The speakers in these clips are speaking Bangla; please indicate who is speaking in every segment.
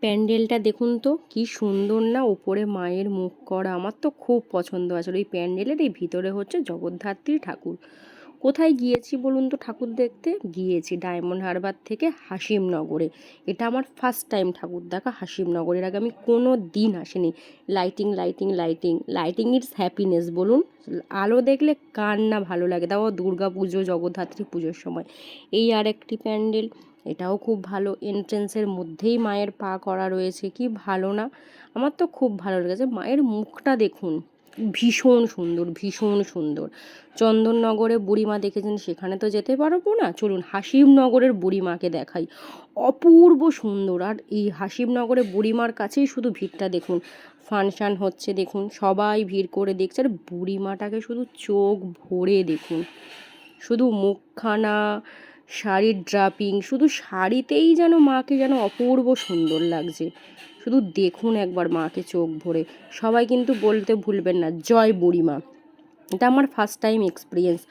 Speaker 1: প্যান্ডেলটা দেখুন তো কি সুন্দর না, উপরে মায়ের মুখ করা। আমার তো খুব পছন্দ আসলে এই প্যান্ডেলের এই ভিতরে হচ্ছে জগদ্ধাত্রী ঠাকুর। কোথায় গিয়েছি বলুন তো ঠাকুর দেখতে? গিয়েছি ডায়মন্ড হারবার থেকে হাসিমনগরে। এটা আমার ফার্স্ট টাইম ঠাকুর দেখা হাসিমনগরের আগে আমি কোনো দিন আসিনি। Lighting lighting lighting lighting it's happiness বলুন। আলো দেখলে কার না ভালো লাগে, তাও দুর্গা পুজো জগদ্ধাত্রী পুজোর সময়। এই আর একটি প্যান্ডেল, এটাও খুব ভালো। এন্ট্রেন্সের মধ্যেই মায়ের পা করা রয়েছে, কি ভালো না? আমার তো খুব ভালো লেগেছে। মায়ের মুখটা দেখুন, ভীষণ সুন্দর ভীষণ সুন্দর। চন্দননগরে বুড়িমা দেখেছেন, সেখানে তো যেতে পারবো না, চলুন হাসিমনগরের বুড়িমাকে দেখাই। অপূর্ব সুন্দর। আর এই হাসিমনগরে বুড়িমার কাছেই শুধু ভিড়টা দেখুন, ফাংশান হচ্ছে দেখুন, সবাই ভিড় করে দেখছে। আর বুড়িমাটাকে শুধু চোখ ভরে দেখুন, শুধু মুখখানা, শাড়ির ড্রাপিং, শুধু শাড়িতেই যেন মাকে যেন অপূর্ব সুন্দর লাগছে। শুধু দেখুন একবার মাকে চোখ ভরে। সবাই কিন্তু বলতে ভুলবেন না, জয় বুড়িমা। এটা আমার ফার্স্ট টাইম এক্সপিরিয়েন্স,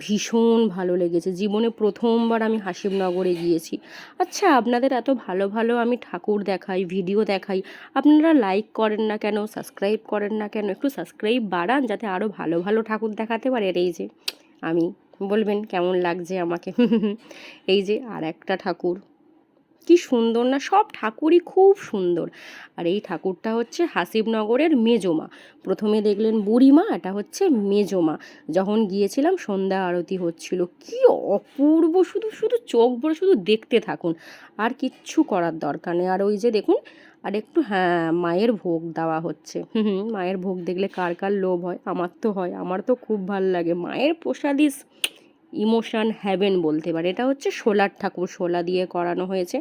Speaker 1: ভীষণ ভালো লেগেছে। জীবনে প্রথমবার আমি হাসিমনগরে গিয়েছি। আচ্ছা, আপনাদের এত ভালো ভালো আমি ঠাকুর দেখাই, ভিডিও দেখাই, আপনারা লাইক করেন না কেন, সাবস্ক্রাইব করেন না কেন? একটু সাবস্ক্রাইব বাড়ান যাতে আরও ভালো ভালো ঠাকুর দেখাতে পারে। আর এই যে আমি, বলবেন কেমন লাগছে আমাকে। এই যে আর একটা ঠাকুর, কি সুন্দর না? সব ঠাকুরই খুব সুন্দর। আর এই ঠাকুরটা হচ্ছে হাসিবনগরের মেজমা। প্রথমে দেখলেন বুড়িমা, এটা হচ্ছে মেজমা। যখন গিয়েছিলাম সন্ধ্যা আরতি হচ্ছিল, কি অপূর্ব, শুধু শুধু চোখ ভরে শুধু দেখতে থাকুন, আর কিচ্ছু করার দরকার নেই। আর ওই যে দেখুন, আর একটু, হ্যাঁ, মায়ের ভোগ দেওয়া হচ্ছে। মায়ের ভোগ দেখলে কার কার লোভ হয়? আমার তো হয়, আমার তো খুব ভালো লাগে। মায়ের প্রসাদই ইমোশন হ্যাভেন বলতে পারে। এটা হচ্ছে শোলার ঠাকুর, শোলা দিয়ে করানো হয়েছে।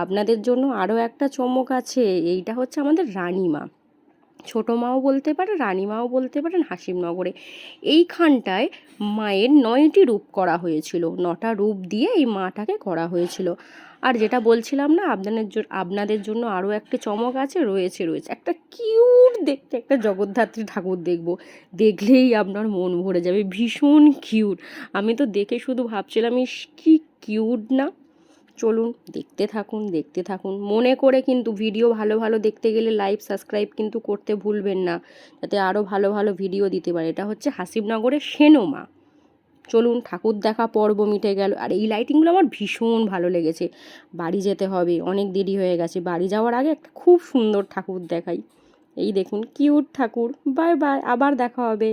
Speaker 1: আপনাদের জন্য আরও একটা চমক আছে, এইটা হচ্ছে আমাদের রানীমা, ছোটো মাও বলতে পারে, রানীমাও বলতে পারেন হাসিমনগরে। এইখানটায় মায়ের 9টি রূপ করা হয়েছিল, 9টা রূপ দিয়ে এই মাটাকে করা হয়েছিল। আর যেটা বলছিলাম না, আপনাদের জন্য আরও একটা চমক আছে, রয়েছে একটা কিউট দেখতে একটা জগদ্ধাত্রী ঠাকুর দেখবো, দেখলেই আপনার মন ভরে যাবে, ভীষণ কিউট। আমি তো দেখে শুধু ভাবছিলাম, ইস কি কিউট না। চলুন দেখতে থাকুন দেখতে থাকুন, মনে করে কিন্তু ভিডিও ভালো ভালো দেখতে গেলে লাইক সাবস্ক্রাইব কিন্তু করতে ভুলবেন না, যাতে আরও ভালো ভালো ভিডিও দিতে পারে। এটা হচ্ছে হাসিবনগরের সেনমা। চলুন, ঠাকুর দেখা পর্ব মিটে গেল। আর এই লাইটিংগুলো আমার ভীষণ ভালো লেগেছে। বাড়ি যেতে হবে, অনেক দেরি হয়ে গেছে। বাড়ি যাওয়ার আগে একটা খুব সুন্দর ঠাকুর দেখাই। এই দেখুন কিউট ঠাকুর। বাই বাই, আবার দেখা হবে।